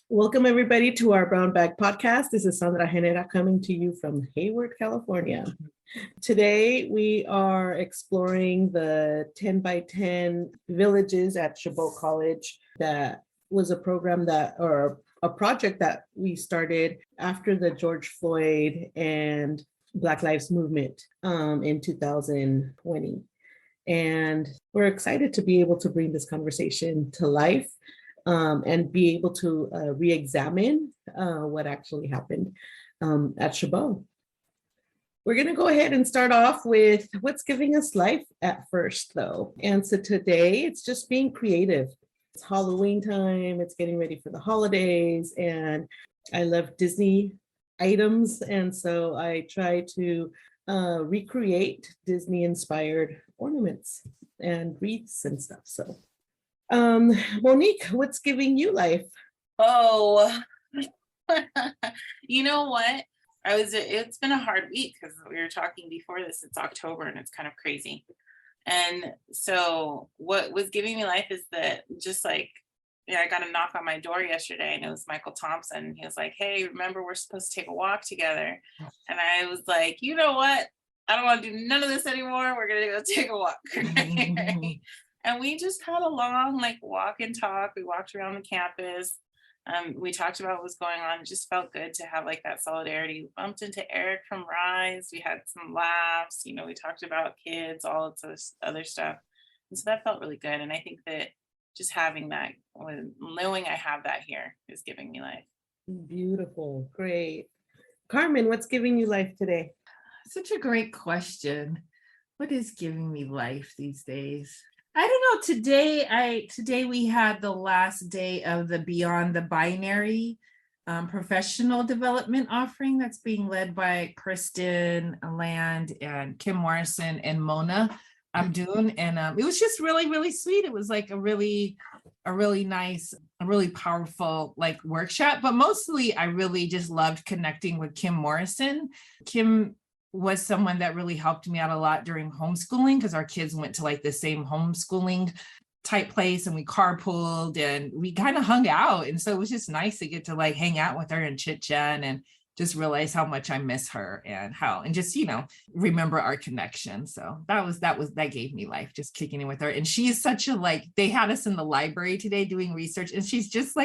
Welcome, everybody, to our Brown Bag Podcast. This is Sandra Genera coming to you from Hayward, California. Today, we are exploring the 10 by 10 villages at Chabot College. That was a program or a project that we started after the George Floyd and Black Lives Movement in 2020. And we're excited to be able to bring this conversation to life. And be able to re-examine what actually happened at Chabot. We're going to go ahead and start off with what's giving us life at first, though. And so today, it's just being creative. It's Halloween time, it's getting ready for the holidays, and I love Disney items, and so I try to recreate Disney-inspired ornaments and wreaths and stuff, so. Monique, what's giving you life? Oh, you know what? It's been a hard week because we were talking before this, it's October and it's kind of crazy. And so what was giving me life is that just like, I got a knock on my door yesterday and it was Michael Thompson. He was like, hey, remember we're supposed to take a walk together. And I was like, you know what? I don't want to do none of this anymore. We're going to go take a walk. And we just had a long walk and talk. We walked around the campus. We talked about what was going on. It just felt good to have that solidarity. We bumped into Eric from Rise. We had some laughs. We talked about kids, all of this other stuff. And so that felt really good. And I think that just having that, knowing I have that here is giving me life. Beautiful. Great. Carmen, what's giving you life today? Such a great question. What is giving me life these days? I don't know. Today we had the last day of the Beyond the Binary professional development offering that's being led by Kristen Land and Kim Morrison and Mona Abdun. And it was just really, really sweet. It was like a really nice, a really powerful workshop. But mostly I really just loved connecting with Kim Morrison. Kim was someone that really helped me out a lot during homeschooling because our kids went to the same homeschooling type place and we carpooled and we kind of hung out. And so it was just nice to get to hang out with her and chit chat and just realize how much I miss her and just, remember our connection. So that gave me life, just kicking in with her. And she is such they had us in the library today doing research and she's just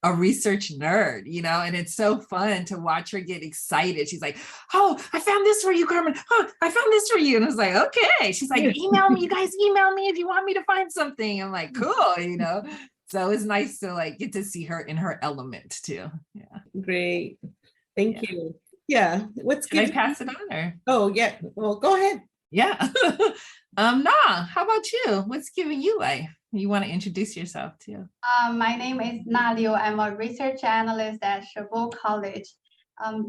a research nerd, and it's so fun to watch her get excited. She's like, oh, I found this for you, Carmen. Oh, I found this for you. And I was like, okay. She's like, email me, you guys email me if you want me to find something. I'm like, cool, So it's nice to get to see her in her element too. Yeah. Great. Thank you. Yeah. Can I pass it on or? Oh, yeah. Well, go ahead. Yeah. Nah, how about you? What's giving you life? You want to introduce yourself too? My name is Na Liu. I'm a research analyst at Chabot College.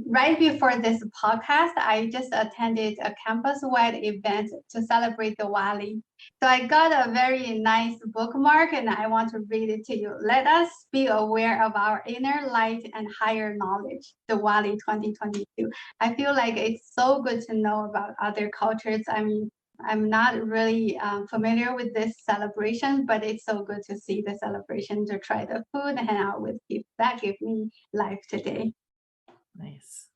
Right before this podcast, I just attended a campus-wide event to celebrate the Diwali. So I got a very nice bookmark and I want to read it to you. Let us be aware of our inner light and higher knowledge, Diwali 2022. I feel like it's so good to know about other cultures. I mean, I'm not really familiar with this celebration, but it's so good to see the celebration, to try the food, hang out with people. That gave me life today. Nice.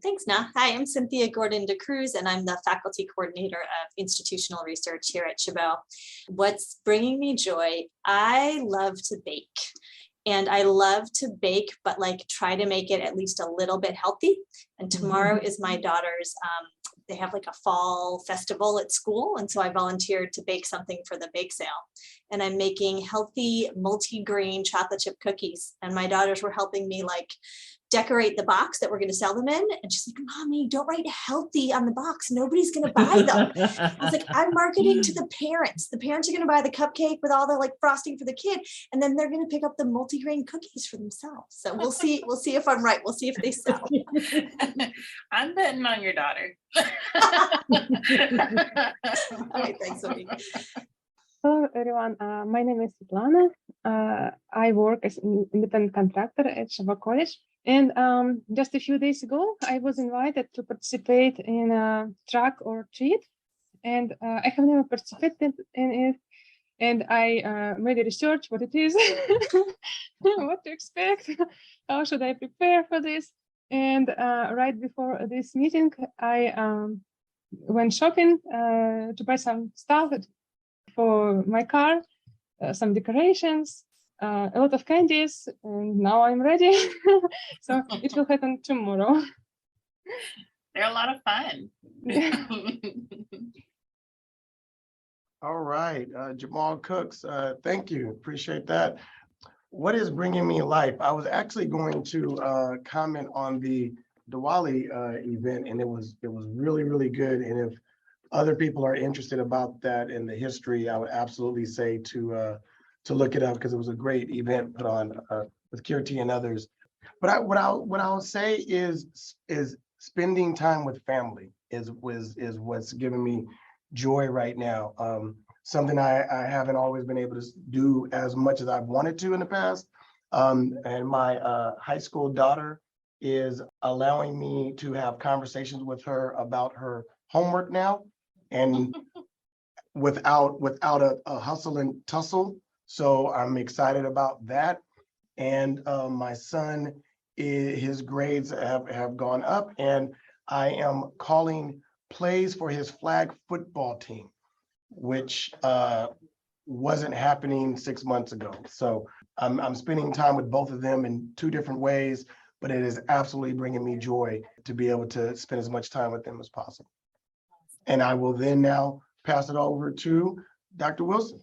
Thanks, Na. Hi, I'm Cynthia Gordon de Cruz, and I'm the faculty coordinator of institutional research here at Chabot. What's bringing me joy? I love to bake. And I love to bake, but try to make it at least a little bit healthy. And tomorrow is my daughter's they have a fall festival at school. And so I volunteered to bake something for the bake sale. And I'm making healthy multi-grain chocolate chip cookies. And my daughters were helping me decorate the box that we're going to sell them in. And she's like, Mommy, don't write healthy on the box. Nobody's going to buy them. I was like, I'm marketing to the parents. The parents are going to buy the cupcake with all the frosting for the kid. And then they're going to pick up the multi-grain cookies for themselves. So we'll see. We'll see if I'm right. We'll see if they sell. I'm betting on your daughter. All right. Thanks, Sophie. Hello, everyone. My name is Svetlana. I work as an independent contractor at Chabot College. And just a few days ago, I was invited to participate in a track or treat. And I have never participated in it. And I made a research what it is, what to expect, how should I prepare for this. And right before this meeting, I went shopping to buy some stuff for my car, some decorations, a lot of candies, and now I'm ready. So it will happen tomorrow. They're a lot of fun. All right, Jamal Cooks, thank you, appreciate that. What is bringing me life? I was actually going to comment on the Diwali event, and it was really, really good. And if other people are interested about that and the history, I would absolutely say to look it up, because it was a great event put on with Kirti and others. But what I'll say is spending time with family is what's giving me joy right now. Something I haven't always been able to do as much as I've wanted to in the past. And my high school daughter is allowing me to have conversations with her about her homework now, and without a hustle and tussle. So I'm excited about that. And my son, his grades have gone up, and I am calling plays for his flag football team, which wasn't happening 6 months ago. So I'm spending time with both of them in two different ways, but it is absolutely bringing me joy to be able to spend as much time with them as possible. And I will then now pass it over to Dr. Wilson.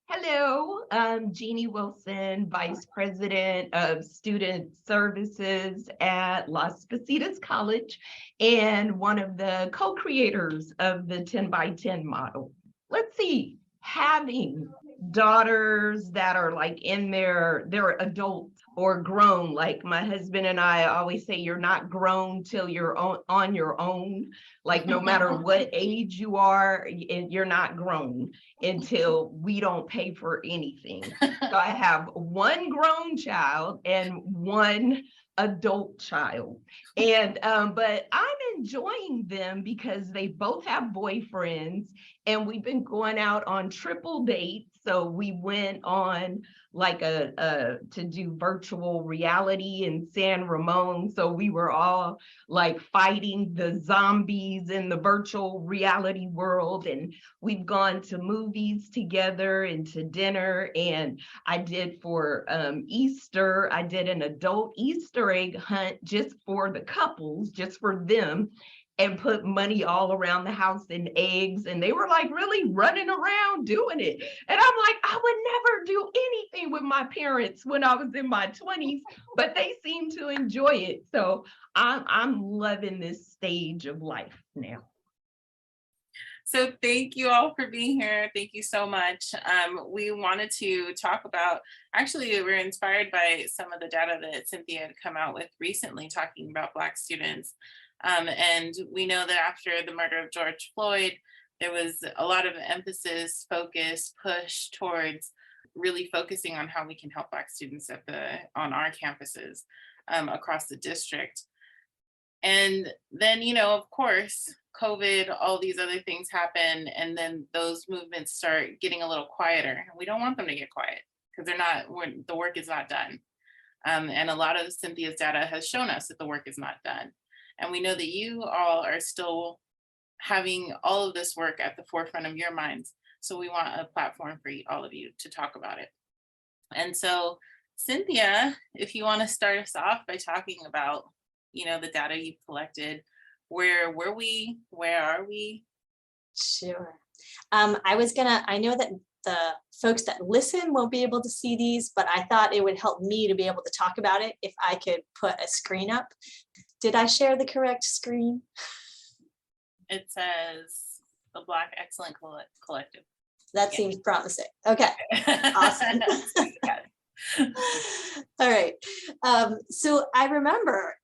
Hello, I'm Jeannie Wilson, Vice President of Student Services at Las Positas College and one of the co-creators of the 10 by 10 model. Let's see, having daughters that are like they're adult or grown, like my husband and I always say, you're not grown till you're on your own. Like no matter what age you are, you're not grown until we don't pay for anything. So I have one grown child and one adult child. And but I'm enjoying them because they both have boyfriends, and we've been going out on triple dates. So we went on like to do virtual reality in San Ramon. So we were all like fighting the zombies in the virtual reality world. And we've gone to movies together and to dinner. And I did for Easter, I did an adult Easter egg hunt just for the couples, just for them, and put money all around the house in eggs. And they were like really running around doing it. And I'm like, I would never do anything with my parents when I was in my 20s, but they seem to enjoy it. So I'm loving this stage of life now. So thank you all for being here. Thank you so much. We wanted to talk about, actually, we were inspired by some of the data that Cynthia had come out with recently talking about Black students. And we know that after the murder of George Floyd, there was a lot of emphasis, focus, push towards really focusing on how we can help Black students on our campuses across the district. And then, of course, COVID, all these other things happen, and then those movements start getting a little quieter. We don't want them to get quiet because the work is not done. And a lot of Cynthia's data has shown us that the work is not done. And we know that you all are still having all of this work at the forefront of your minds. So we want a platform for all of you to talk about it. And so, Cynthia, if you want to start us off by talking about, the data you've collected, where were we? Where are we? Sure. I know that the folks that listen won't be able to see these, but I thought it would help me to be able to talk about it if I could put a screen up. Did I share the correct screen? It says the Black Excellent Collective. That seems promising. Okay, awesome. All right. So I remember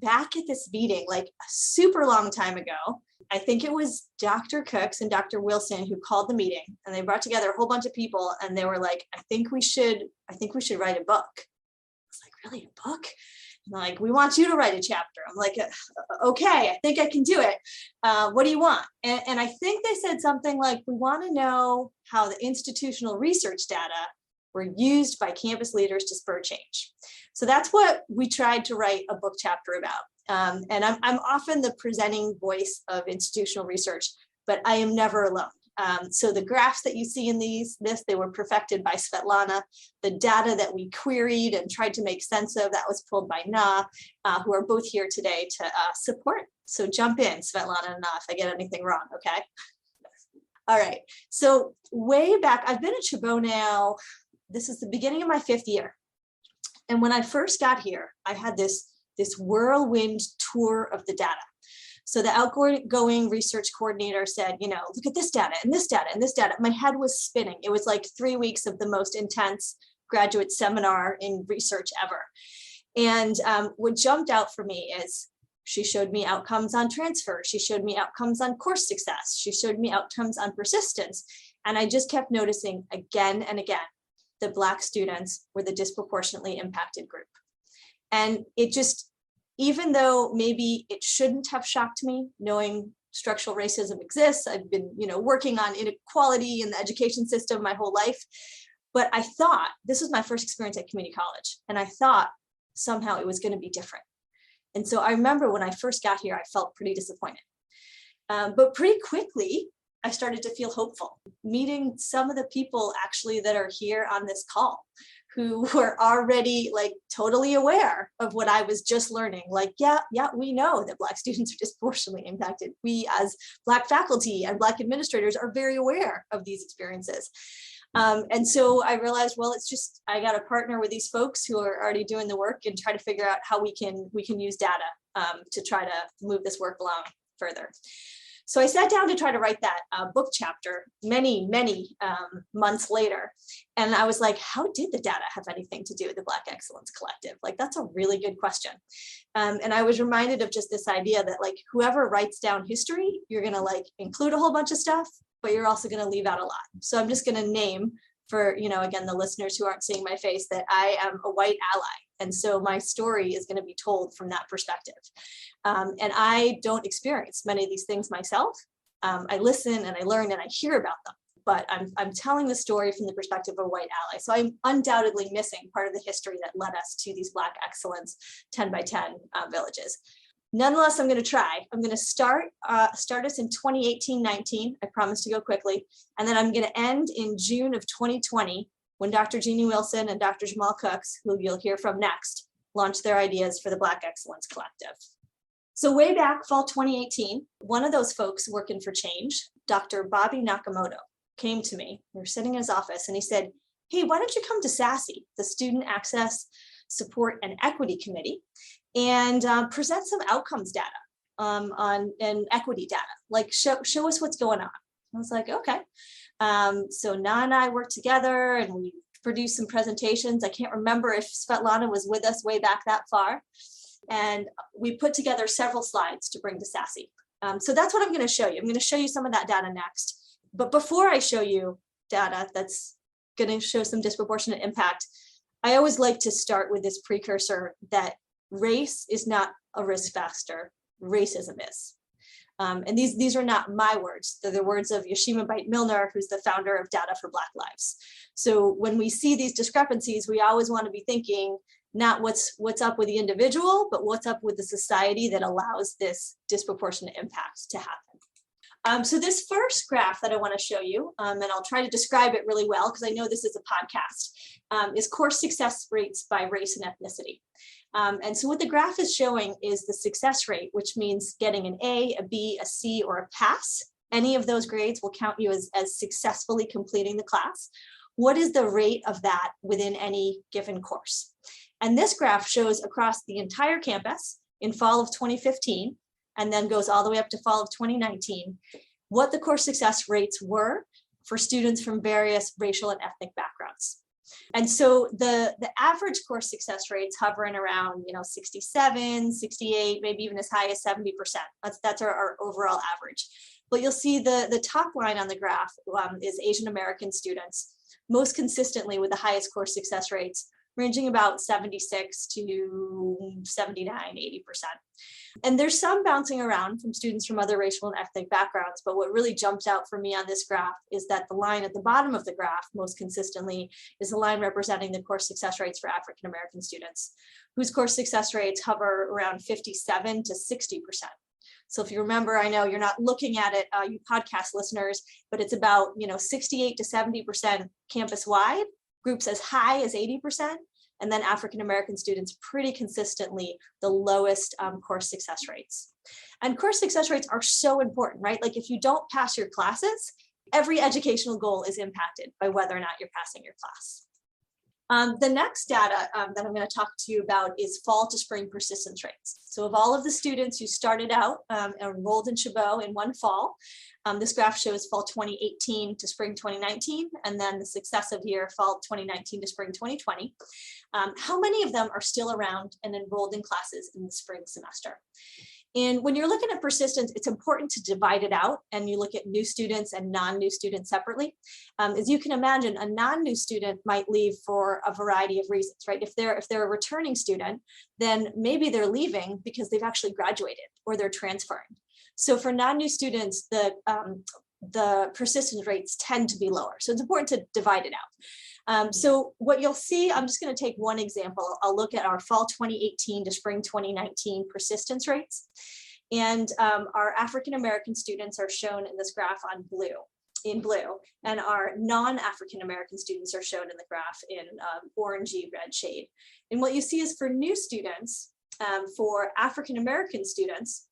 back at this meeting, like a super long time ago, I think it was Dr. Cooks and Dr. Wilson who called the meeting, and they brought together a whole bunch of people, and they were like, I think we should write a book. I was like, really, a book? And they're like, we want you to write a chapter. I'm like, okay, I think I can do it. What do you want? And I think they said something like, we want to know how the institutional research data were used by campus leaders to spur change. So that's what we tried to write a book chapter about. And I'm often the presenting voice of institutional research, but I am never alone. So the graphs that you see in they were perfected by Svetlana. The data that we queried and tried to make sense of, that was pulled by Na, who are both here today to support. So jump in, Svetlana and Na, if I get anything wrong, okay? All right, so way back, I've been at Chabot now, this is the beginning of my 5th year. And when I first got here, I had this whirlwind tour of the data. So the outgoing research coordinator said, look at this data and this data and this data. My head was spinning. It was like 3 weeks of the most intense graduate seminar in research ever. And what jumped out for me is she showed me outcomes on transfer. She showed me outcomes on course success. She showed me outcomes on persistence. And I just kept noticing again and again that Black students were the disproportionately impacted group. And it just, even though maybe it shouldn't have shocked me, knowing structural racism exists, I've been, working on inequality in the education system my whole life, but I thought, this was my first experience at community college, and I thought somehow it was going to be different. And so I remember when I first got here, I felt pretty disappointed. But pretty quickly, I started to feel hopeful, meeting some of the people actually that are here on this call, who were already like totally aware of what I was just learning. Like, yeah, we know that Black students are disproportionately impacted. We as Black faculty and Black administrators are very aware of these experiences. And so I realized, well, it's just, I got to partner with these folks who are already doing the work and try to figure out how we can use data to try to move this work along further. So I sat down to try to write that book chapter many months later. And I was like, how did the data have anything to do with the Black Excellence Collective? Like, that's a really good question. And I was reminded of just this idea that like, whoever writes down history, you're gonna like include a whole bunch of stuff, but you're also gonna leave out a lot. So I'm just gonna name for, again, the listeners who aren't seeing my face, that I am a white ally. And so my story is going to be told from that perspective. And I don't experience many of these things myself. I listen and I learn and I hear about them, but I'm telling the story from the perspective of a white ally. So I'm undoubtedly missing part of the history that led us to these Black excellence 10 by 10 villages. Nonetheless, I'm going to try. I'm going to start us in 2018-19. I promise to go quickly. And then I'm going to end in June of 2020, when Dr. Jeannie Wilson and Dr. Jamal Cooks, who you'll hear from next, launched their ideas for the Black Excellence Collective. So way back, fall 2018, one of those folks working for change, Dr. Bobby Nakamoto, came to me. We were sitting in his office and he said, hey, why don't you come to SASE, the Student Access, Support, and Equity Committee, and present some outcomes data and equity data, like show us what's going on. I was like, okay. So Na and I worked together and we produced some presentations. I can't remember if Svetlana was with us way back that far. And we put together several slides to bring to SASE. So that's what I'm going to show you. I'm going to show you some of that data next. But before I show you data that's going to show some disproportionate impact, I always like to start with this precursor that race is not a risk factor, racism is. And these are not my words, they're the words of Yashima Beit-Milner, who's the founder of Data for Black Lives. So when we see these discrepancies, we always want to be thinking not what's up with the individual, but what's up with the society that allows this disproportionate impact to happen. So this first graph that I want to show you, and I'll try to describe it really well because I know this is a podcast, is course success rates by race and ethnicity. And so what the graph is showing is the success rate, which means getting an A, a B, a C, or a pass. Any of those grades will count you as successfully completing the class. What is the rate of that within any given course? And this graph shows across the entire campus in fall of 2015, and then goes all the way up to fall of 2019, what the course success rates were for students from various racial and ethnic backgrounds. And so the average course success rates hovering around, 67, 68, maybe even as high as 70%. That's our overall average. But you'll see the top line on the graph is Asian American students, most consistently with the highest course success rates, ranging about 76 to 79, 80%. And there's some bouncing around from students from other racial and ethnic backgrounds, but what really jumped out for me on this graph is that the line at the bottom of the graph most consistently is the line representing the course success rates for African American students, whose course success rates hover around 57 to 60%. So if you remember, I know you're not looking at it, you podcast listeners, but it's about 68 to 70% campus-wide, groups as high as 80%, and then African American students pretty consistently the lowest course success rates. And course success rates are so important, right? Like if you don't pass your classes, every educational goal is impacted by whether or not you're passing your class. The next data that I'm going to talk to you about is fall to spring persistence rates. So of all of the students who started out enrolled in Chabot in one fall, this graph shows fall 2018 to spring 2019, and then the successive year, fall 2019 to spring 2020. How many of them are still around and enrolled in classes in the spring semester? And when you're looking at persistence, it's important to divide it out and you look at new students and non-new students separately. As you can imagine, a non-new student might leave for a variety of reasons, right? If they're a returning student, then maybe they're leaving because they've actually graduated or they're transferring. So for non-new students, the persistence rates tend to be lower. So it's important to divide it out. So what you'll see, I'm just going to take one example. I'll look at our fall 2018 to spring 2019 persistence rates. And our African-American students are shown in this graph in blue, and our non-African-American students are shown in the graph in orangey red shade. And what you see is for new students, for African-American students,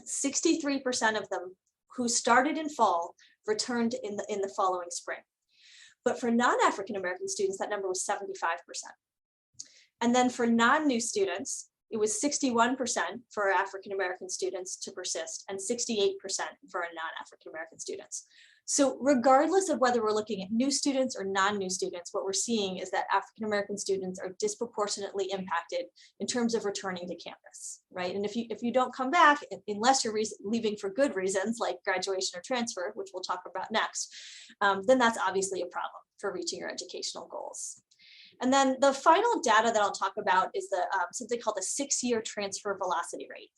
63% of them who started in fall returned in the following spring. But for non-African American students, that number was 75%. And then for non-new students, it was 61% for African American students to persist and 68% for non-African American students. So regardless of whether we're looking at new students or non-new students, what we're seeing is that African American students are disproportionately impacted in terms of returning to campus, right? And if you don't come back, unless you're leaving for good reasons like graduation or transfer, which we'll talk about next, then that's obviously a problem for reaching your educational goals. And then the final data that I'll talk about is something called the 6-year transfer velocity rate.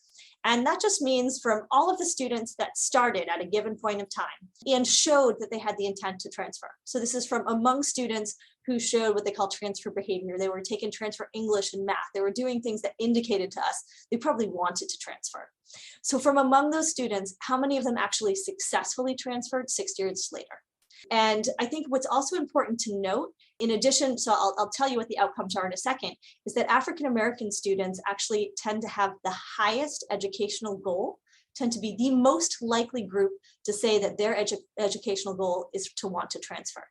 And that just means from all of the students that started at a given point of time and showed that they had the intent to transfer. So this is from among students who showed what they call transfer behavior. They were taking transfer English and math. They were doing things that indicated to us they probably wanted to transfer. So from among those students, how many of them actually successfully transferred 6 years later? And I think what's also important to note, in addition, so I'll tell you what the outcomes are in a second, is that African American students actually tend to have the highest educational goal, tend to be the most likely group to say that their educational goal is to want to transfer.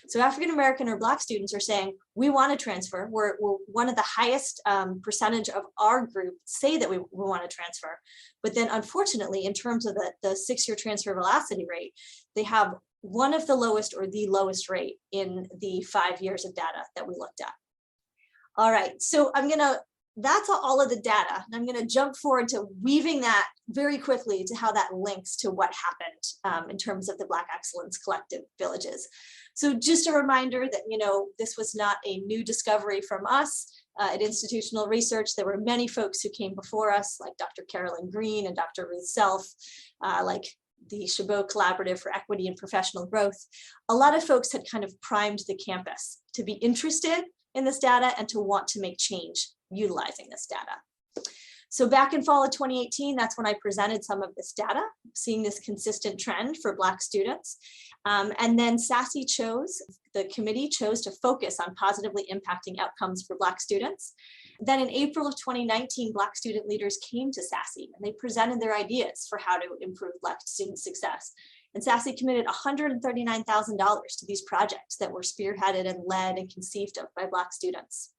So African American or Black students are saying, we want to transfer. We're one of the highest percentage of our group say that we want to transfer. But then unfortunately, in terms of the 6-year transfer velocity rate, they have one of the lowest or the lowest rate in the 5 years of data that we looked at. All right, so that's all of the data. And I'm gonna jump forward to weaving that very quickly to how that links to what happened in terms of the Black Excellence Collective villages. So just a reminder that, this was not a new discovery from us. At Institutional Research, there were many folks who came before us, like Dr. Carolyn Green and Dr. Ruth Self, like the Chabot Collaborative for Equity and Professional Growth. A lot of folks had kind of primed the campus to be interested in this data and to want to make change utilizing this data. So back in fall of 2018, that's when I presented some of this data, seeing this consistent trend for Black students. And then the committee chose to focus on positively impacting outcomes for Black students. Then in April of 2019, Black student leaders came to SASE and they presented their ideas for how to improve Black student success. And SASE committed $139,000 to these projects that were spearheaded and led and conceived of by Black students.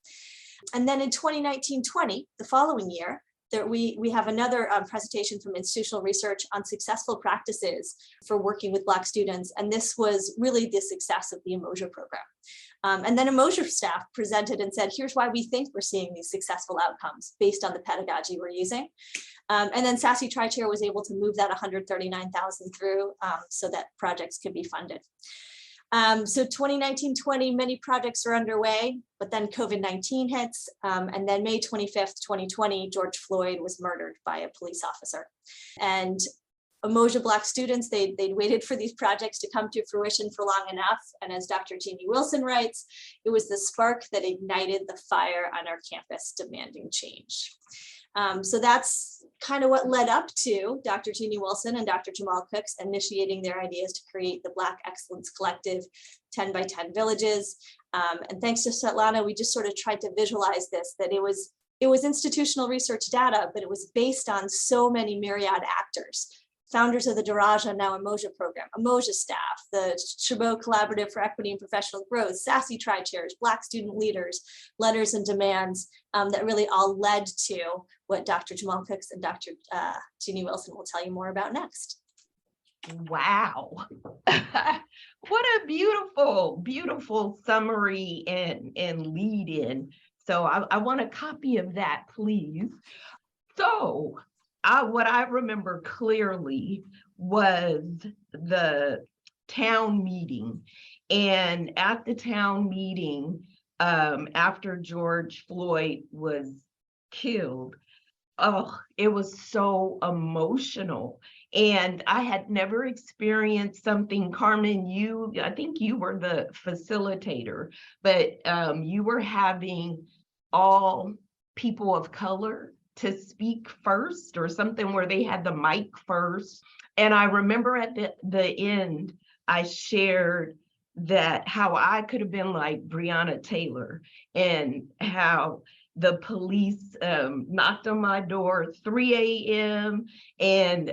And then in 2019-20, the following year, we have another presentation from institutional research on successful practices for working with Black students. And this was really the success of the Emoja program. And then Emoja staff presented and said, here's why we think we're seeing these successful outcomes based on the pedagogy we're using. And then Sassy Tri-Chair was able to move that 139,000 through so that projects could be funded. So 2019-20, many projects are underway, but then COVID-19 hits. And then May 25th, 2020, George Floyd was murdered by a police officer. And Emoja Black students, they'd waited for these projects to come to fruition for long enough. And as Dr. Jeannie Wilson writes, it was the spark that ignited the fire on our campus demanding change. So that's kind of what led up to Dr. Jeannie Wilson and Dr. Jamal Cooks initiating their ideas to create the Black Excellence Collective 10 by 10 villages. And thanks to Svetlana, we just sort of tried to visualize this, that it was institutional research data, but it was based on so many myriad actors. Founders of the Daraja, now Emoja program, Emoja staff, the Chabot Collaborative for Equity and Professional Growth, Sassy Tri-Chairs, Black student leaders, letters and demands that really all led to what Dr. Jamal Cooks and Dr. Jeannie Wilson will tell you more about next. Wow. What a beautiful, beautiful summary and lead in. So I want a copy of that, please. So what I remember clearly was the town meeting. And at the town meeting, after George Floyd was killed, oh, it was so emotional. And I had never experienced something, Carmen, I think you were the facilitator, but you were having all people of color to speak first, or something where they had the mic first. And I remember at the end, I shared that how I could have been like Breonna Taylor, and how the police knocked on my door at 3 a.m. and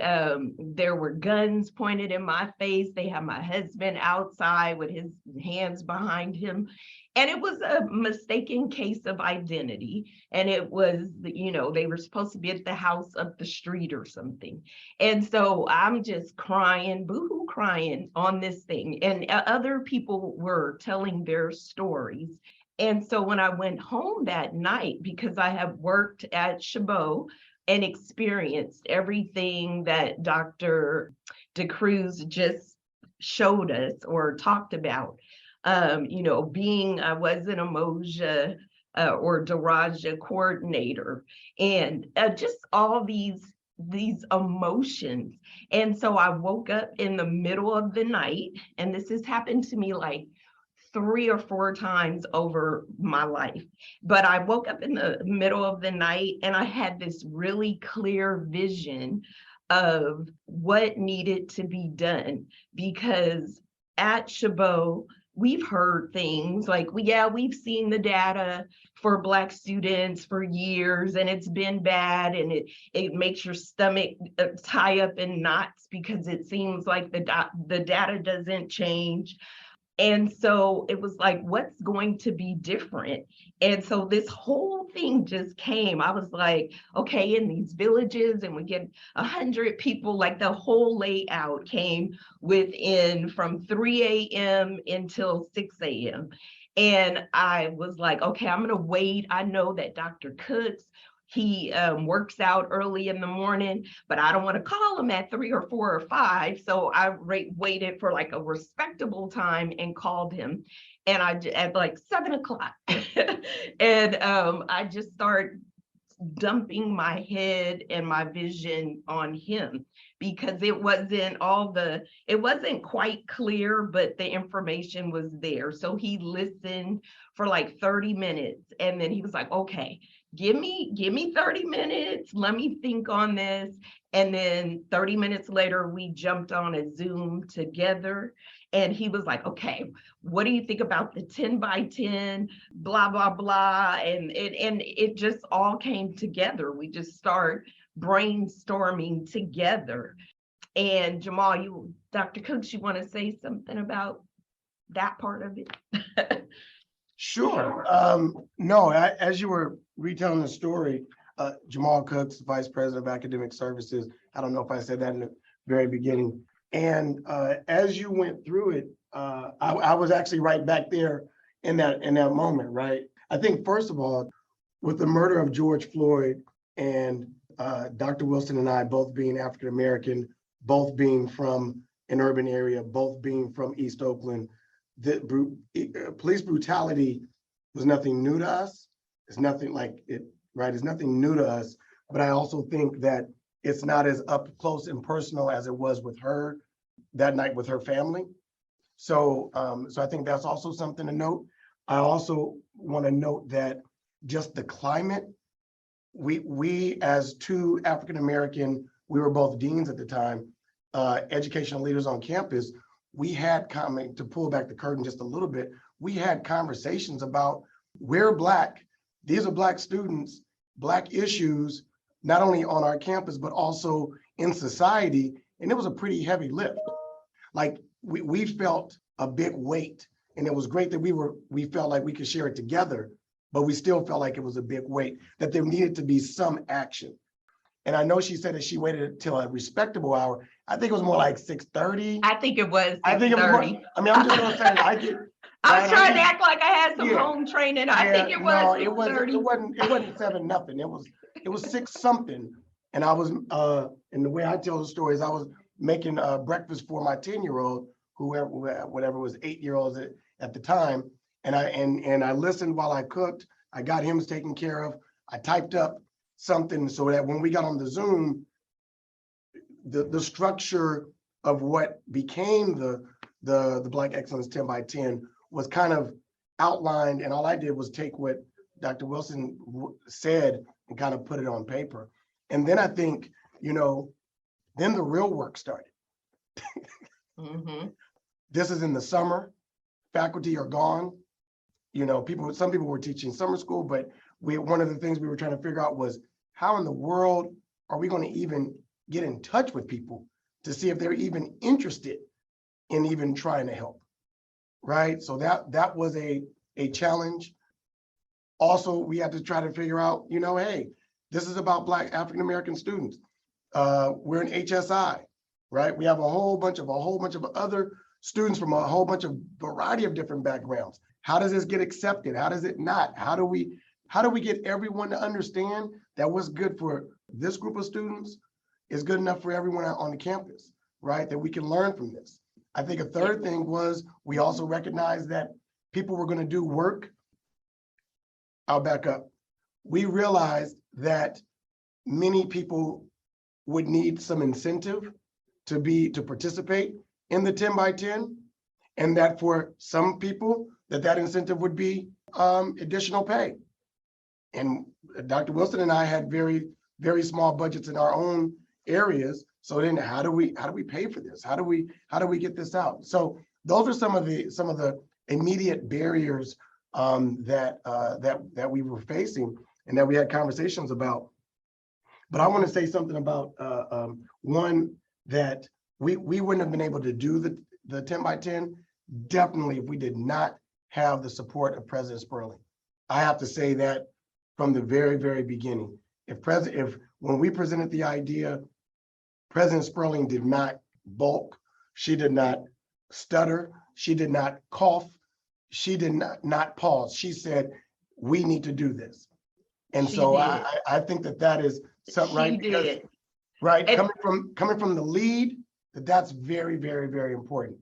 there were guns pointed in my face. They had my husband outside with his hands behind him. And it was a mistaken case of identity. And it was, they were supposed to be at the house up the street or something. And so I'm just crying, boohoo crying on this thing. And other people were telling their stories. And so when I went home that night, because I have worked at Chabot and experienced everything that Dr. DeCruz just showed us or talked about, I was an Emoja or Daraja coordinator, and just all these emotions. And so I woke up in the middle of the night, and this has happened to me like 3 or 4 times over my life. But I woke up in the middle of the night and I had this really clear vision of what needed to be done, because at Chabot, we've heard things like, we've seen the data for Black students for years, and it's been bad, and it makes your stomach tie up in knots because it seems like the data doesn't change. And so it was like, what's going to be different? And so this whole thing just came. I was like, okay, in these villages, and we get 100 people, like the whole layout came within from 3 a.m. until 6 a.m. And I was like, okay, I'm going to wait. I know that Dr. Cooks, he works out early in the morning, but I don't want to call him at 3 or 4 or 5. So I waited for like a respectable time and called him. And at like 7 o'clock. And I just started dumping my head and my vision on him, because it wasn't quite clear, but the information was there. So he listened for like 30 minutes. And then he was like, okay, give me 30 minutes. Let me think on this. And then 30 minutes later, we jumped on a Zoom together. And he was like, okay, what do you think about the 10 by 10, blah, blah, blah. And it just all came together. We just started brainstorming together. And Jamal, Dr. Cooks, you want to say something about that part of it? Sure. No, as you were retelling the story, Jamal Cooks, Vice President of Academic Services. I don't know if I said that in the very beginning. And as you went through it, I was actually right back there in that moment, right? I think first of all, with the murder of George Floyd and Dr. Wilson and I both being African American, both being from an urban area, both being from East Oakland, police brutality was nothing new to us. It's nothing like it, right? It's nothing new to us. But I also think that it's not as up close and personal as it was with her that night with her family. So, so I think that's also something to note. I also want to note that just the climate, we as two African American, we were both deans at the time, educational leaders on campus, we had to pull back the curtain just a little bit, we had conversations about we're Black, these are Black students, Black issues, not only on our campus, but also in society. And it was a pretty heavy lift. Like we felt a big weight, and it was great that we felt like we could share it together, but we still felt like it was a big weight, that there needed to be some action. And I know she said that she waited until a respectable hour. I think it was more like 6:30. I think it was 6:30. I think it was more, I mean, I'm just gonna say, I was trying to act like I had some home training. I think it was no, 6:30. It wasn't 7 nothing. It was 6 something. And I was, and the way I tell the story is I was making breakfast for my 10-year-old, whatever was 8-year-olds at the time. And I listened while I cooked. I got him taken care of. I typed up something so that when we got on the Zoom, the structure of what became the Black Excellence 10 by 10 was kind of outlined, and all I did was take what Dr. Wilson said and kind of put it on paper. And then I think, then the real work started. This is in the summer, faculty are gone. Some people were teaching summer school, but one of the things we were trying to figure out was how in the world are we going to even get in touch with people to see if they're even interested in even trying to help, right? So that was a challenge. Also, we had to try to figure out, hey, this is about Black African American students. We're in HSI, right? We have a whole bunch of other students from a whole bunch of variety of different backgrounds. How does this get accepted? How does it not? How do we get everyone to understand that what's good for this group of students is good enough for everyone on the campus, right? That we can learn from this. I think a third thing was we also recognized that people were going to do work. I'll back up. We realized that many people would need some incentive to participate in the 10 by 10, and that for some people that incentive would be additional pay. And Dr. Wilson and I had very, very small budgets in our own areas. So then how do we pay for this? How do we get this out? So those are some of the immediate barriers that we were facing and that we had conversations about. But I want to say something about one, that we wouldn't have been able to do the 10 by 10 definitely if we did not have the support of President Sperling. I have to say that from the very, very beginning. If when we presented the idea, President Sperling did not balk, she did not stutter, she did not cough, she did not pause. She said, we need to do this. And so I think that is something, right? Because, right, coming from the lead, that's very, very, very important.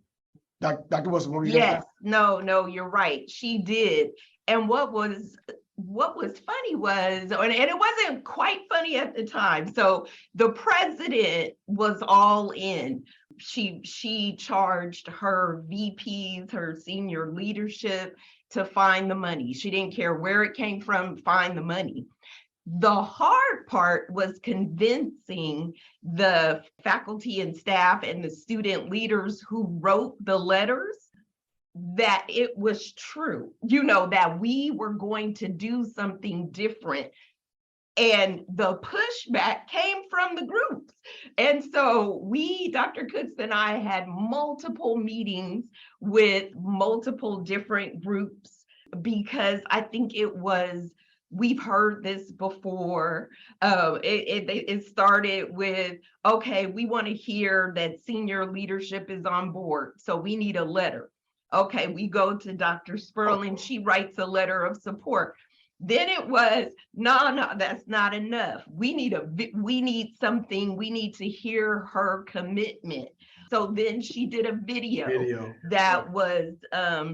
Dr. Wilson, what were you saying? Yes, no, you're right. She did. And what was funny was, and it wasn't quite funny at the time. So the president was all in. She charged her VPs, her senior leadership, to find the money. She didn't care where it came from, find the money. The hard part was convincing the faculty and staff and the student leaders who wrote the letters that it was true, that we were going to do something different. And the pushback came from the groups. And so Dr. Cooks and I had multiple meetings with multiple different groups, because I think it was we've heard this before. It started with, okay, we want to hear that senior leadership is on board, so we need a letter. Okay, we go to Dr. Sperling, she writes a letter of support. Then it was, no, that's not enough. We need something, we need to hear her commitment. So then she did a video that was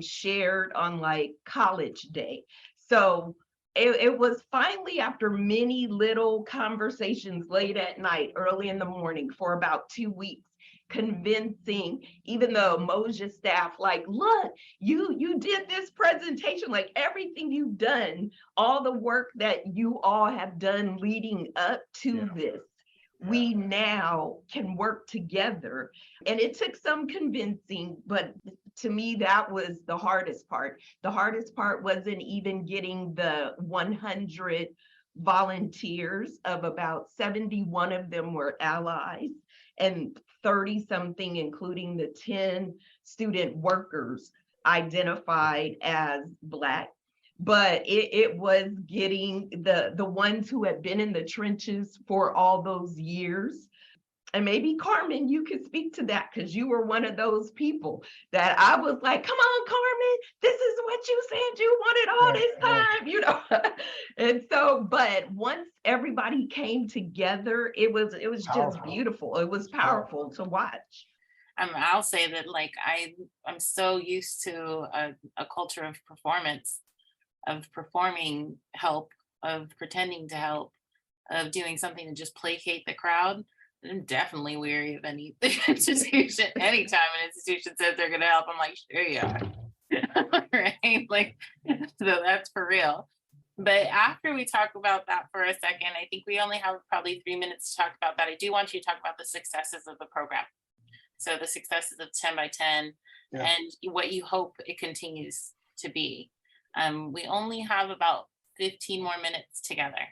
shared on like College Day. So it was finally, after many little conversations late at night, early in the morning, for about 2 weeks, convincing even the Umoja staff, like, look, you did this presentation, like everything you've done, all the work that you all have done leading up to this, we now can work together. And it took some convincing, but to me, that was the hardest part. The hardest part wasn't even getting the 100 volunteers. Of about 71 of them were allies, and 30 something, including the 10 student workers, identified as Black. But it was getting the ones who had been in the trenches for all those years. And maybe Carmen, you could speak to that, because you were one of those people that I was like, come on, Carmen, this is what you said you wanted all this time, you know. And so, but once everybody came together, it was just beautiful. It was powerful to watch. I'll say that, like, I'm so used to a culture of performance, of performing help, of pretending to help, of doing something to just placate the crowd. I'm definitely weary of any institution. Anytime an institution says they're going to help, I'm like, sure you are. Right? Like, so that's for real. But after we talk about that for a second, I think we only have probably 3 minutes to talk about that. I do want you to talk about the successes of the program. So the successes of 10 by 10 and what you hope it continues to be. We only have about 15 more minutes together.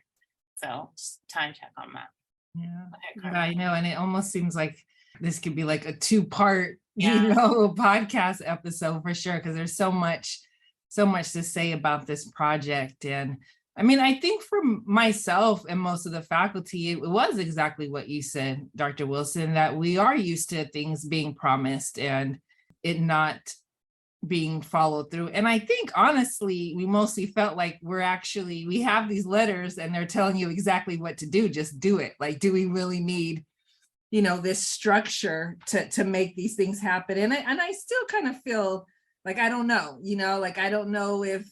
So just time check on that. Yeah, I know. And it almost seems like this could be like a 2-part, podcast episode for sure, because there's so much to say about this project. And I mean, I think for myself and most of the faculty, it was exactly what you said, Dr. Wilson, that we are used to things being promised and it not being followed through. And I think honestly, we mostly felt like we have these letters and they're telling you exactly what to do, just do it. Like, do we really need, this structure to make these things happen? And I still kind of feel like, I don't know, like, I don't know if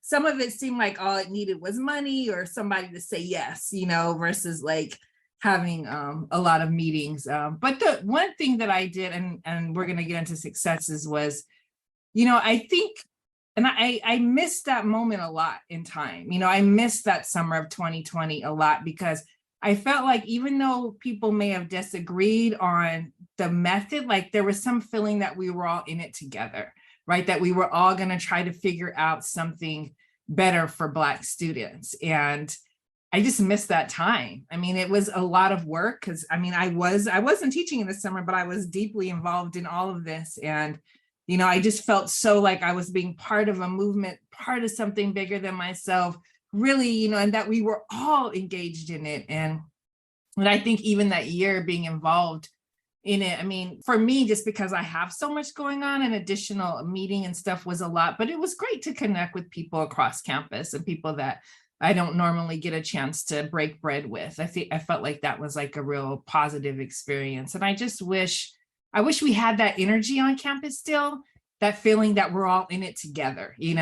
some of it seemed like all it needed was money or somebody to say yes, versus like having a lot of meetings. But the one thing that I did, and we're going to get into successes, was I think, and I missed that moment a lot in time. I missed that summer of 2020 a lot, because I felt like even though people may have disagreed on the method, like there was some feeling that we were all in it together, right? That we were all going to try to figure out something better for Black students. And I just missed that time. I mean, it was a lot of work, because I mean, I wasn't teaching in the summer, but I was deeply involved in all of this. And I just felt so like I was being part of a movement, part of something bigger than myself, really, and that we were all engaged in it. And I think even that year being involved in it, I mean, for me, just because I have so much going on, and additional meeting and stuff was a lot, but it was great to connect with people across campus and people that I don't normally get a chance to break bread with. I felt like that was like a real positive experience. And I wish we had that energy on campus still, that feeling that we're all in it together, and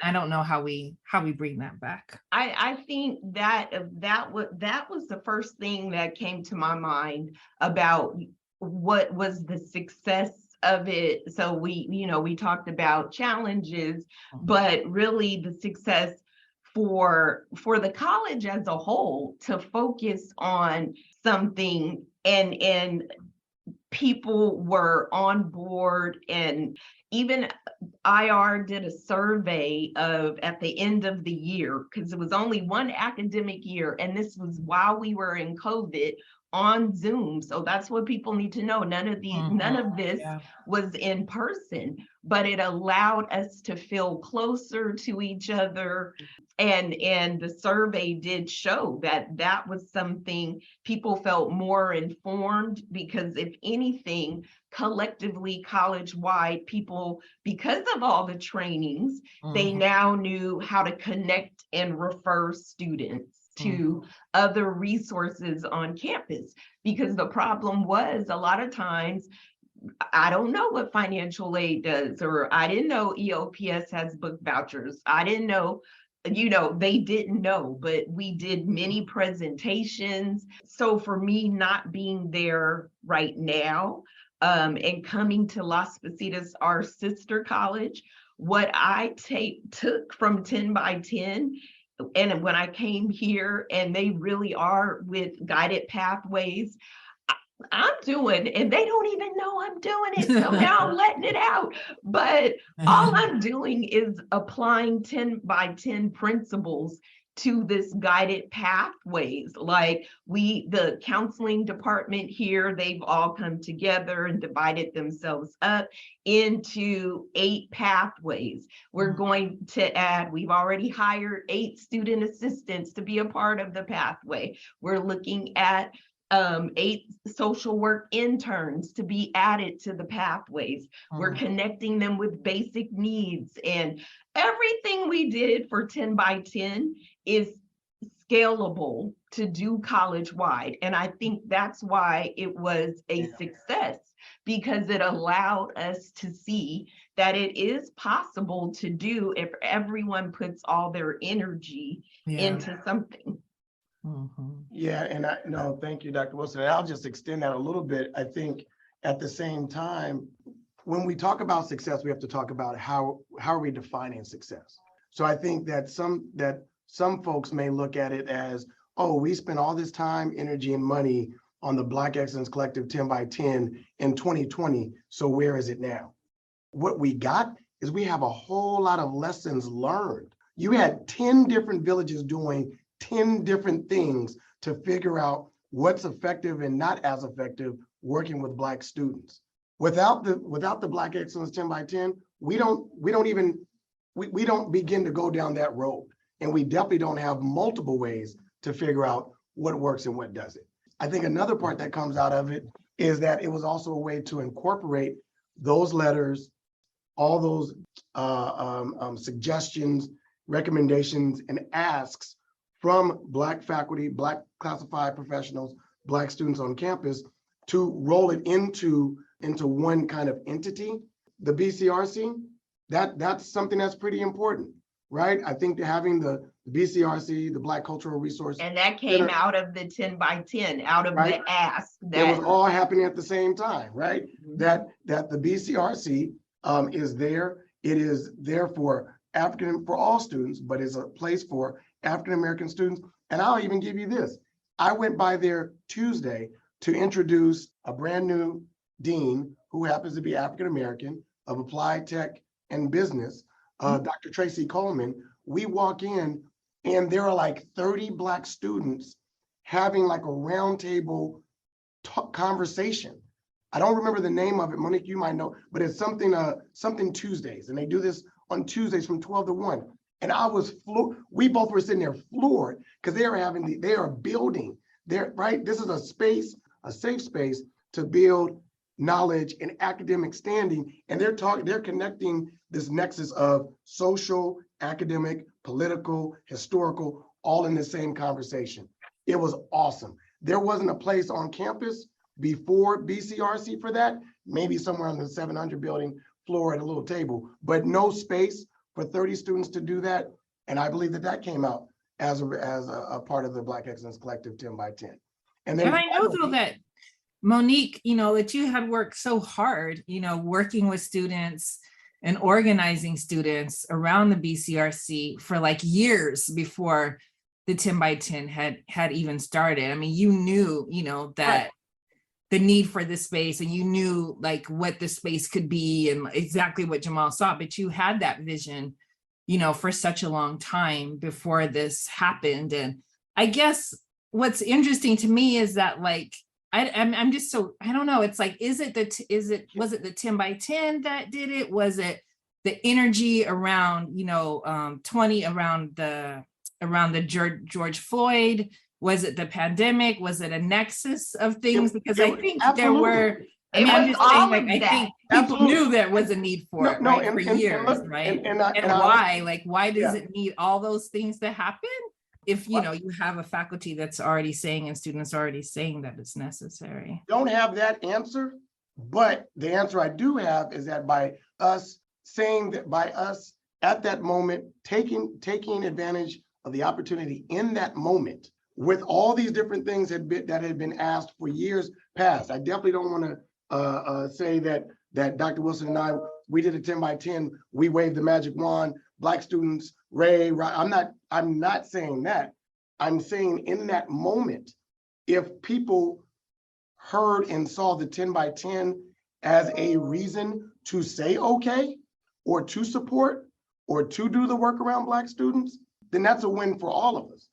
I don't know how we bring that back. I think that was the first thing that came to my mind about what was the success of it. So we talked about challenges, but really the success for the college as a whole to focus on something, and people were on board. And even IR did a survey at the end of the year, because it was only one academic year, and this was while we were in COVID, on Zoom. So that's what people need to know. None of this Yeah. was in person, but it allowed us to feel closer to each other. And the survey did show that that was something people felt more informed, because if anything, collectively college-wide, people, because of all the trainings, they now knew how to connect and refer students to other resources on campus. Because the problem was, a lot of times, I don't know what financial aid does, or I didn't know EOPS has book vouchers. I didn't know, they didn't know, but we did many presentations. So for me, not being there right now, and coming to Las Positas, our sister college, what I took from 10 by 10, and when I came here, and they really are with guided pathways, I'm doing, and they don't even know I'm doing it. So now I'm letting it out. But all I'm doing is applying 10 by 10 principles to this guided pathways. Like the counseling department here, they've all come together and divided themselves up into 8 pathways. We're going to add, we've already hired 8 student assistants to be a part of the pathway. We're looking at 8 social work interns to be added to the pathways. We're connecting them with basic needs, and everything we did for 10 by 10 is scalable to do college-wide. And I think that's why it was a success, because it allowed us to see that it is possible to do if everyone puts all their energy into something. Yeah, and thank you, Dr. Wilson. And I'll just extend that a little bit. I think at the same time, when we talk about success, we have to talk about how are we defining success. So I think that some folks may look at it as, oh, we spent all this time, energy, and money on the Black Excellence Collective 10 by 10 in 2020. So where is it now? What we got is we have a whole lot of lessons learned. You had 10 different villages doing 10 different things to figure out what's effective and not as effective working with Black students. Without the Black Excellence 10 by 10, we don't begin to go down that road. And we definitely don't have multiple ways to figure out what works and what doesn't. I think another part that comes out of it is that it was also a way to incorporate those letters, all those suggestions, recommendations, and asks from Black faculty, Black classified professionals, Black students on campus, to roll it into one kind of entity. The BCRC, that's something that's pretty important, right? I think having the BCRC, the Black Cultural Resource. And that came out of the 10 by 10, out of the ask. It was all happening at the same time, right? That the BCRC is there. It is there for all students, but it's a place for African-American students. And I'll even give you this. I went by there Tuesday to introduce a brand new dean who happens to be African-American of Applied Tech and Business, Dr. Tracy Coleman. We walk in and there are like 30 Black students having like a roundtable conversation. I don't remember the name of it. Monique, you might know, but it's something Tuesdays. And they do this on Tuesdays from 12 to 1. And I was we both were sitting there floored because they are building right. This is a space, a safe space to build knowledge and academic standing. And they're connecting this nexus of social, academic, political, historical, all in the same conversation. It was awesome. There wasn't a place on campus before BCRC for that, maybe somewhere on the 700 building floor at a little table, but no space for 30 students to do that. And I believe that came out as a part of the Black Excellence Collective 10 by 10. And I know though that Monique, that you had worked so hard, working with students and organizing students around the BCRC for like years before the 10 by 10 had even started. I mean, you knew, that the need for this space, and you knew like what the space could be and exactly what Jamal saw, but you had that vision, for such a long time before this happened. And I guess what's interesting to me is that like, I'm just so, I don't know. It's like, was it the 10 by 10 that did it? Was it the energy around, 20 around the George Floyd? Was it the pandemic? Was it a nexus of things? Because I think there were, I'm just saying, like, I think people knew there was a need for it, right, for years, right? And why? Like, why does it need all those things to happen? If you have a faculty that's already saying and students already saying that it's necessary. Don't have that answer, but the answer I do have is that by us saying that, by us at that moment taking advantage of the opportunity in that moment, with all these different things that had been asked for years past. I definitely don't want to say that Dr. Wilson and I, we did a 10 by 10, we waved the magic wand, Black students, I'm not saying that. I'm saying in that moment, if people heard and saw the 10 by 10 as a reason to say okay, or to support, or to do the work around Black students, then that's a win for all of us.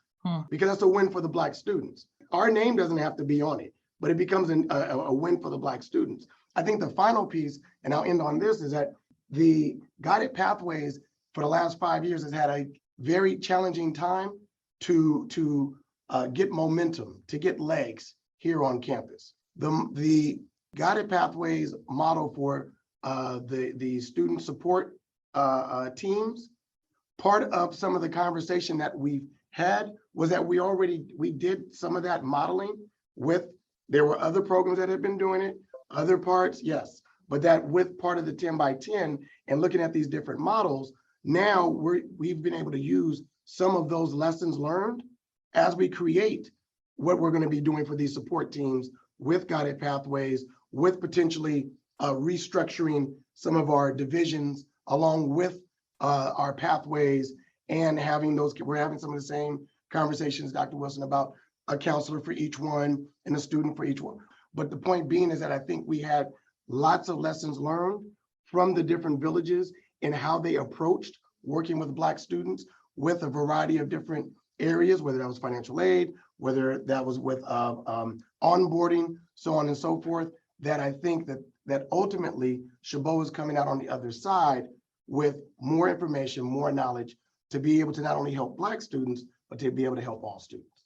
Because that's a win for the Black students. Our name doesn't have to be on it, but it becomes a win for the Black students. I think the final piece, and I'll end on this, is that the Guided Pathways for the last 5 years has had a very challenging time to get momentum, to get legs here on campus. The Guided Pathways model for the student support teams, part of some of the conversation that we've had was that we did some of that modeling there were other programs that had been doing it, other parts, yes, but that with part of the 10 by 10 and looking at these different models, now we've been able to use some of those lessons learned as we create what we're going to be doing for these support teams with Guided Pathways, with potentially restructuring some of our divisions along with our pathways, and we're having some of the same conversations, Dr. Wilson, about a counselor for each one and a student for each one. But the point being is that I think we had lots of lessons learned from the different villages in how they approached working with Black students with a variety of different areas, whether that was financial aid, whether that was with onboarding, so on and so forth, that I think that ultimately Chabot is coming out on the other side with more information, more knowledge, to be able to not only help Black students, but to be able to help all students.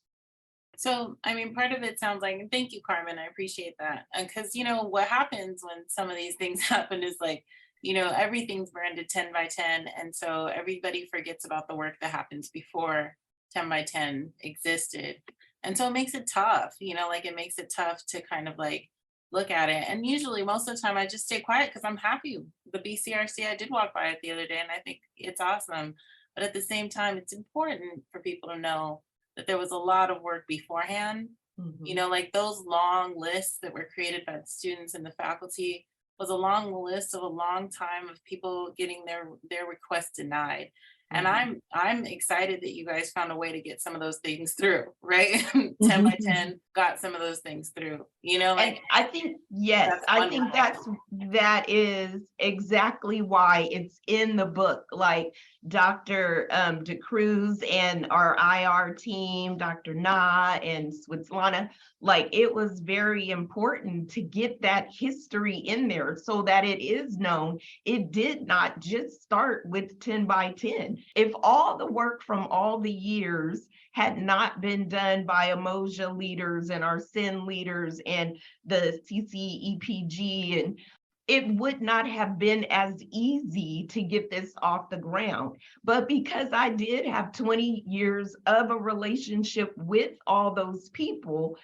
So, I mean, part of it sounds like, and thank you, Carmen, I appreciate that. Because, what happens when some of these things happen is like, everything's branded 10 by 10. And so everybody forgets about the work that happens before 10 by 10 existed. And so it makes it tough, it makes it tough to kind of like look at it. And usually most of the time I just stay quiet because I'm happy. The BCRC, I did walk by it the other day and I think it's awesome. But at the same time, it's important for people to know that there was a lot of work beforehand. Like those long lists that were created by the students and the faculty was a long list of a long time of people getting their requests denied. And I'm excited that you guys found a way to get some of those things through, right? 10 by 10 got some of those things through, And I think, yes, I think that is exactly why it's in the book. Like Dr. DeCruz and our IR team, Dr. Na and Switzlana, like it was very important to get that history in there so that it is known. It did not just start with 10 by 10. If all the work from all the years had not been done by Umoja leaders and our SIN leaders and the CCEPG, and it would not have been as easy to get this off the ground. But because I did have 20 years of a relationship with all those people,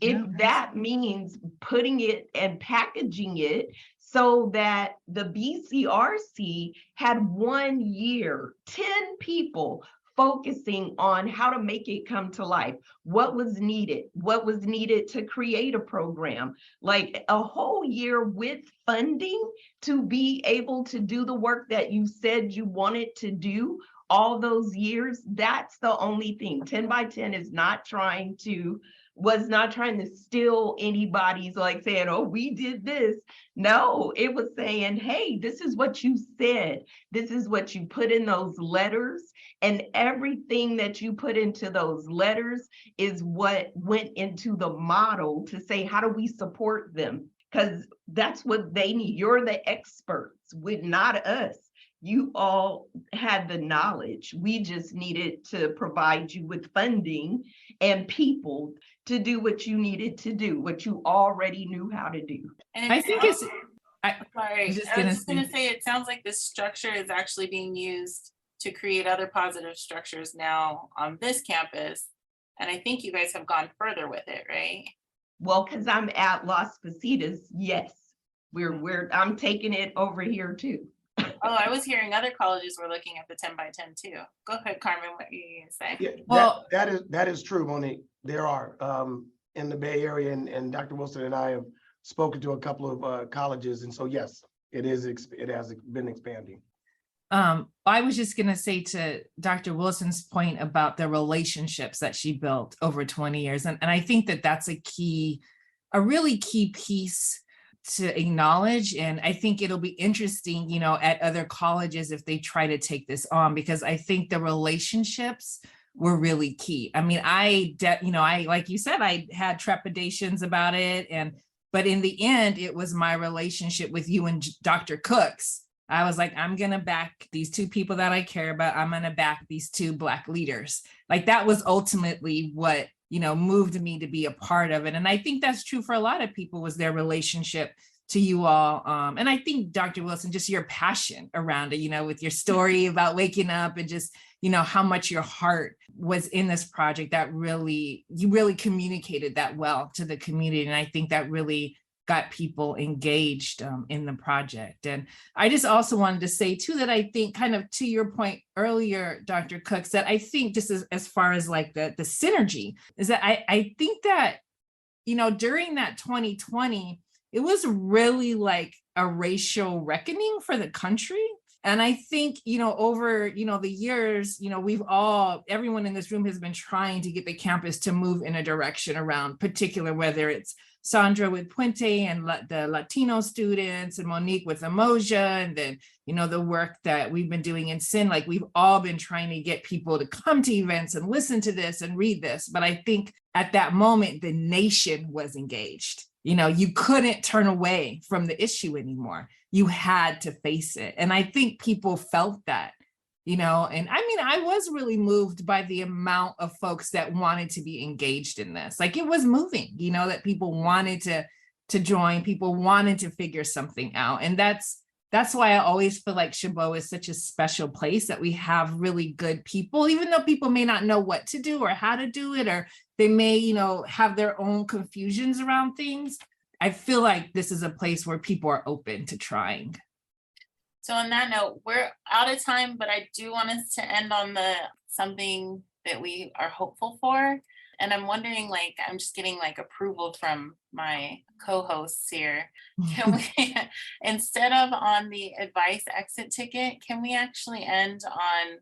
if that means putting it and packaging it so that the BCRC had 1 year, 10 people focusing on how to make it come to life, what was needed to create a program, like a whole year with funding to be able to do the work that you said you wanted to do all those years. That's the only thing. 10 by 10 is not trying to was not trying to steal anybody's, like saying, oh, we did this. No, it was saying, hey, this is what you said. This is what you put in those letters. And everything that you put into those letters is what went into the model to say, how do we support them? Because that's what they need. You're the experts, not us. You all had the knowledge. We just needed to provide you with funding and people to do what you needed to do, what you already knew how to do. And I think it's, sorry, I was just gonna say, it sounds like this structure is actually being used to create other positive structures now on this campus. And I think you guys have gone further with it, right? Well, because I'm at Las Positas, yes. I'm taking it over here too. Oh, I was hearing other colleges were looking at the 10 by 10 too. Go ahead, Carmen, what are you gonna say? Yeah, Well, that is true, Monique. There are in the Bay Area, and Dr. Wilson and I have spoken to a couple of colleges, and so yes, it has been expanding. I was just going to say to Dr. Wilson's point about the relationships that she built over 20 years. And I think that that's a really key piece to acknowledge. And I think it'll be interesting, you know, at other colleges if they try to take this on, because I think the relationships were really key. I mean, like you said, I had trepidations about it. But in the end, it was my relationship with you and Dr. Cooks. I was like, I'm going to back these two people that I care about. I'm going to back these two Black leaders. Like that was ultimately what, you know, moved me to be a part of it. And I think that's true for a lot of people, was their relationship to you all. And I think, Dr. Wilson, just your passion around it, you know, with your story about waking up and just, you know, how much your heart was in this project, that you really communicated that well to the community. And I think that really got people engaged in the project. And I just also wanted to say too, that I think, kind of to your point earlier, Dr. Cooks, that I think just as far as like the synergy is that I think that, you know, during that 2020, it was really like a racial reckoning for the country. And I think, you know, over, you know, the years, you know, everyone in this room has been trying to get the campus to move in a direction around particular, whether it's Sandra with Puente and the Latino students, and Monique with Emoja, and then, you know, the work that we've been doing in SIN. Like we've all been trying to get people to come to events and listen to this and read this. But I think at that moment, the nation was engaged. You know, you couldn't turn away from the issue anymore. You had to face it. And I think people felt that, you know, and I mean, I was really moved by the amount of folks that wanted to be engaged in this. Like it was moving, you know, that people wanted to join, people wanted to figure something out. And that's why I always feel like Chabot is such a special place, that we have really good people, even though people may not know what to do or how to do it, or they may, you know, have their own confusions around things. I feel like this is a place where people are open to trying. So on that note, we're out of time, but I do want us to end on something that we are hopeful for. And I'm wondering, like, I'm just getting like approval from my co-hosts here. Can we, instead of on the advice exit ticket, can we actually end on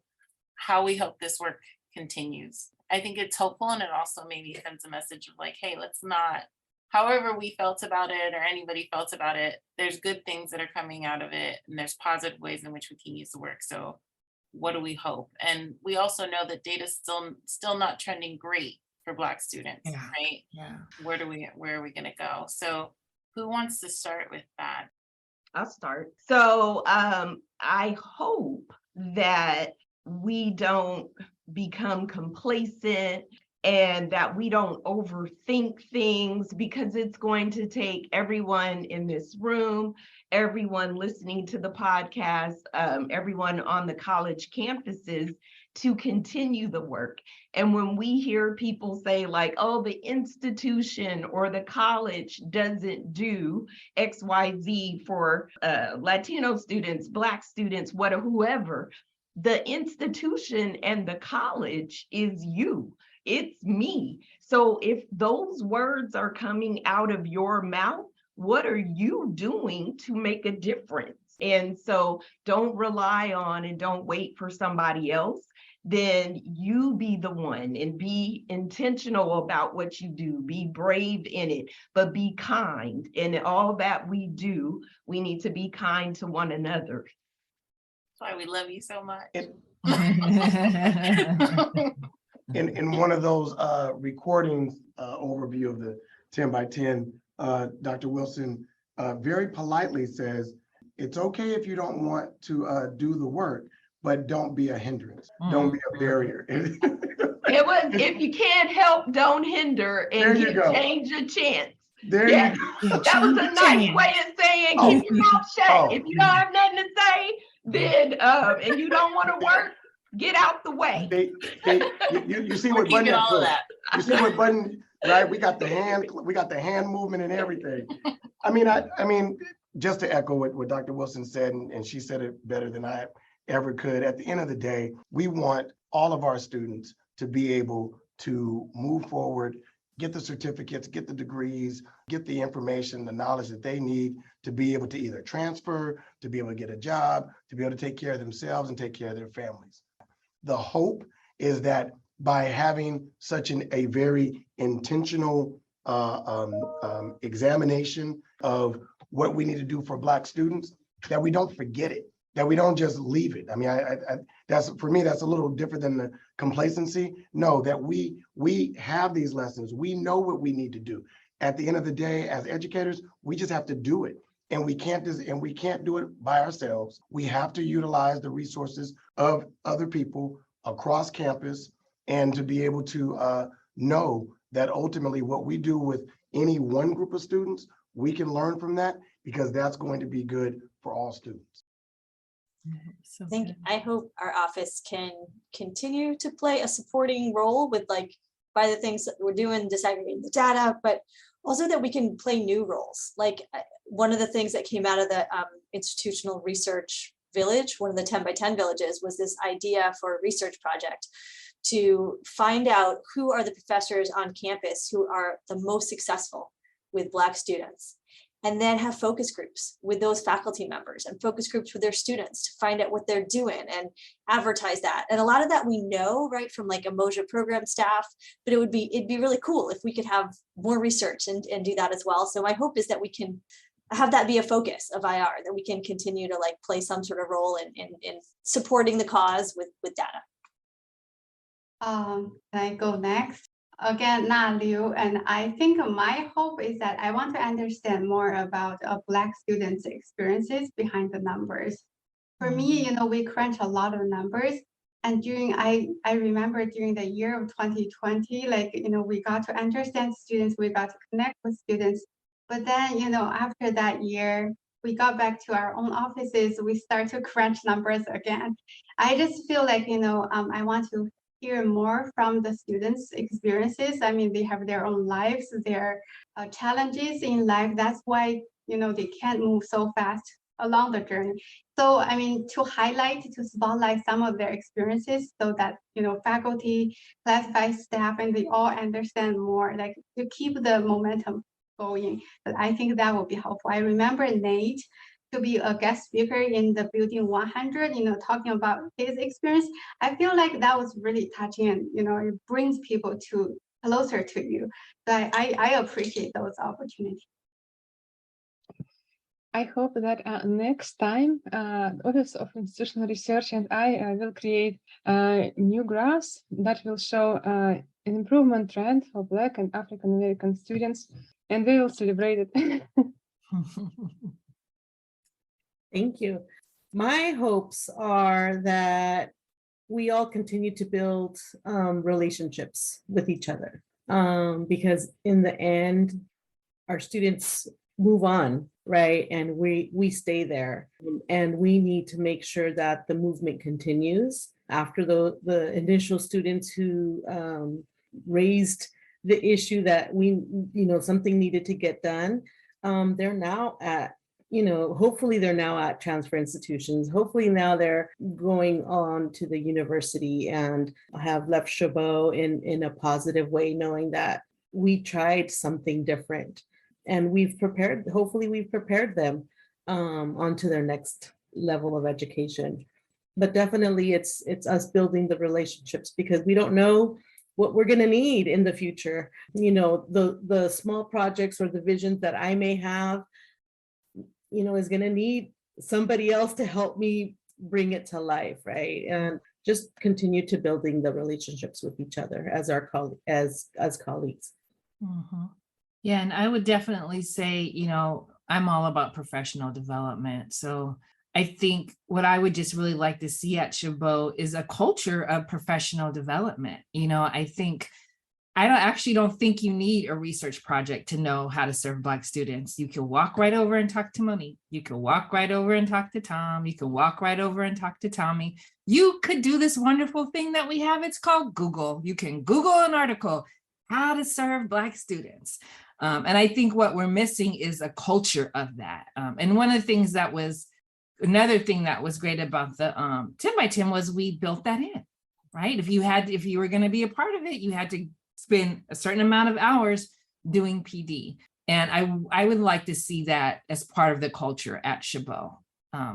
how we hope this work continues? I think it's hopeful, and it also maybe sends a message of like, hey, let's not, however we felt about it or anybody felt about it, there's good things that are coming out of it, and there's positive ways in which we can use the work. So what do we hope? And we also know that data's still not trending great for Black students, right? Yeah. Where are we gonna go? So who wants to start with that? I'll start. So I hope that we don't become complacent and that we don't overthink things, because it's going to take everyone in this room, everyone listening to the podcast, everyone on the college campuses to continue the work. And when we hear people say like, oh, the institution or the college doesn't do XYZ for Latino students, Black students, whoever, the institution and the college is you. It's me. So if those words are coming out of your mouth, what are you doing to make a difference? And so don't rely on and don't wait for somebody else. then you be the one and be intentional about what you do. Be brave in it, but be kind. In all that we do, we need to be kind to one another. That's why we love you so much. In one of those recordings overview of the 10 by 10, Dr. Wilson very politely says, it's okay if you don't want to do the work, but don't be a hindrance. Don't be a barrier. It was, if you can't help, don't hinder, and give change a chance. There you go. That was a nice way of saying, keep your mouth shut. If you don't have nothing to say, then, and you don't want to work, get out the way. You see what button all of that. You see what button, right? We got the hand movement and everything. I mean, just to echo what Dr. Wilson said, and she said it better than I ever could. At the end of the day, we want all of our students to be able to move forward, get the certificates, get the degrees, get the information, the knowledge that they need to be able to either transfer, to be able to get a job, to be able to take care of themselves and take care of their families. The hope is that by having such a very intentional examination of what we need to do for Black students, that we don't forget it, that we don't just leave it. I mean, that's, for me, that's a little different than the complacency. No, that we have these lessons. We know what we need to do. At the end of the day, as educators, we just have to do it. And we can't do it by ourselves. We have to utilize the resources of other people across campus, and to be able to know that ultimately what we do with any one group of students, we can learn from that, because that's going to be good for all students. I hope our office can continue to play a supporting role with, like, by the things that we're doing, disaggregating the data, but also that we can play new roles. Like, one of the things that came out of the institutional research village, one of the 10 by 10 villages, was this idea for a research project to find out who are the professors on campus who are the most successful with Black students, and then have focus groups with those faculty members and focus groups with their students to find out what they're doing and advertise that. And a lot of that we know, right, from like a Moja program staff, but it'd be really cool if we could have more research and do that as well. So my hope is that we can have that be a focus of IR, that we can continue to like play some sort of role in supporting the cause with data. Can I go next? Again, Na Liu, and I think my hope is that I want to understand more about Black students' experiences behind the numbers. For me, we crunch a lot of numbers, and I remember during the year of 2020, we got to understand students, we got to connect with students, but then, after that year, we got back to our own offices, we start to crunch numbers again. I just feel like, I want to hear more from the students' experiences. I mean, they have their own lives, their challenges in life. That's why, they can't move so fast along the journey. So, I mean, to spotlight some of their experiences so that, faculty, classified staff, and we all understand more, like to keep the momentum going. But I think that will be helpful. I remember Nate to be a guest speaker in the Building 100, talking about his experience. I feel like that was really touching, and it brings people closer to you. So I appreciate those opportunities. I hope that next time, Office of Institutional Research and I will create new graphs that will show an improvement trend for Black and African American students, and we will celebrate it. Thank you. My hopes are that we all continue to build relationships with each other, because in the end, our students move on, right? And we stay there, and we need to make sure that the movement continues after the initial students who raised the issue that something needed to get done. They're now at, hopefully they're now at transfer institutions. Hopefully now they're going on to the university and have left Chabot in a positive way, knowing that we tried something different, and hopefully we've prepared them onto their next level of education. but definitely it's us building the relationships, because we don't know what we're going to need in the future. The small projects or the visions that I may have, is going to need somebody else to help me bring it to life, right? And just continue to building the relationships with each other as our as colleagues. Mhm. Yeah, and I would definitely say, I'm all about professional development. So I think what I would just really like to see at Chabot is a culture of professional development. I don't think you need a research project to know how to serve Black students. You can walk right over and talk to Monique. You can walk right over and talk to Tom. You can walk right over and talk to Tommy. You could do this wonderful thing that we have. It's called Google. You can Google an article, how to serve Black students. And I think what we're missing is a culture of that. And another thing that was great about the 10 by 10 was we built that in, right? If you were going to be a part of it, you had to spend a certain amount of hours doing PD. And I would like to see that as part of the culture at Chabot.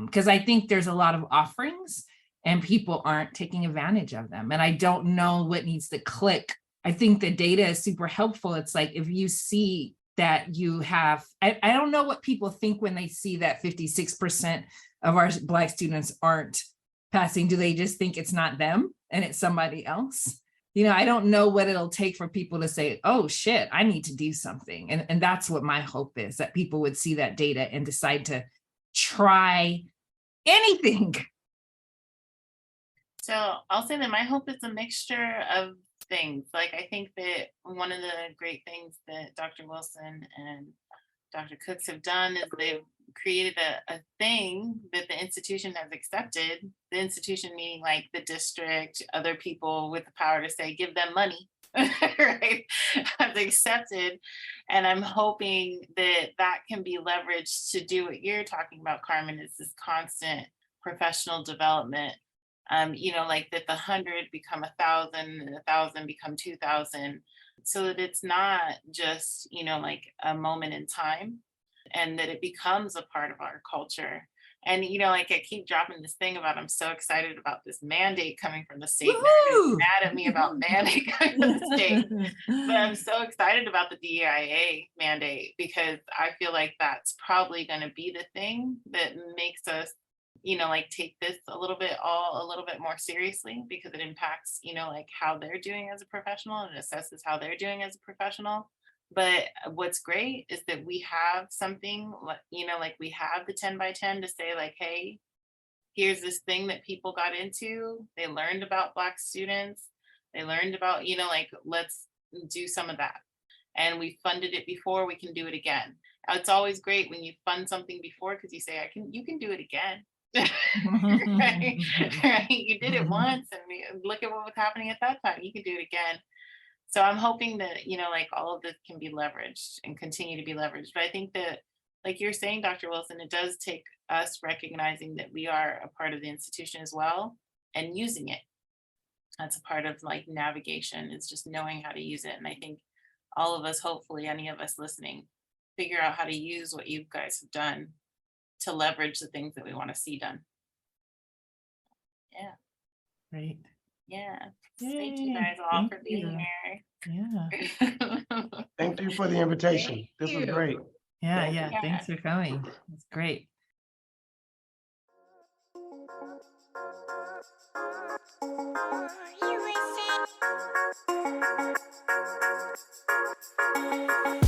Because I think there's a lot of offerings and people aren't taking advantage of them. And I don't know what needs to click. I think the data is super helpful. It's like, if you see that you have, I don't know what people think when they see that 56% of our Black students aren't passing. Do they just think it's not them and it's somebody else? I don't know what it'll take for people to say, oh shit, I need to do something. And that's what my hope is, that people would see that data and decide to try anything. So I'll say that my hope is a mixture of things. Like, I think that one of the great things that Dr. Wilson and Dr. Cooks have done is they've created a thing that the institution has accepted. The institution meaning like the district, other people with the power to say, give them money, right? Have accepted. And I'm hoping that that can be leveraged to do what you're talking about, Carmen, is this constant professional development. Like that the 100 become 1,000 and 1,000 become 2,000, so that it's not just, like a moment in time, and that it becomes a part of our culture. And, like I keep dropping this thing about, I'm so excited about this mandate coming from the state. Everybody's mad at me about mandate coming from the state. But I'm so excited about the DEIA mandate, because I feel like that's probably going to be the thing that makes us, like take this a little bit more seriously, because it impacts, like how they're doing as a professional, and assesses how they're doing as a professional. But what's great is that we have something, like we have the 10 by 10 to say like, hey, here's this thing that people got into. They learned about Black students. They learned about, like, let's do some of that. And we funded it before, we can do it again. It's always great when you fund something before, because you say, you can do it again. Right? You did it once, and look at what was happening at that time. You can do it again. So I'm hoping that, like all of this can be leveraged and continue to be leveraged. But I think that, like you're saying, Dr. Wilson, it does take us recognizing that we are a part of the institution as well, and using it. That's a part of like navigation, is just knowing how to use it. And I think all of us, hopefully any of us listening, figure out how to use what you guys have done to leverage the things that we want to see done. Yeah. Right. Yeah. Yay. Thank you guys all for being Yeah. here. Thank you for the invitation. This was great. Yeah. Thanks for coming. It's great. You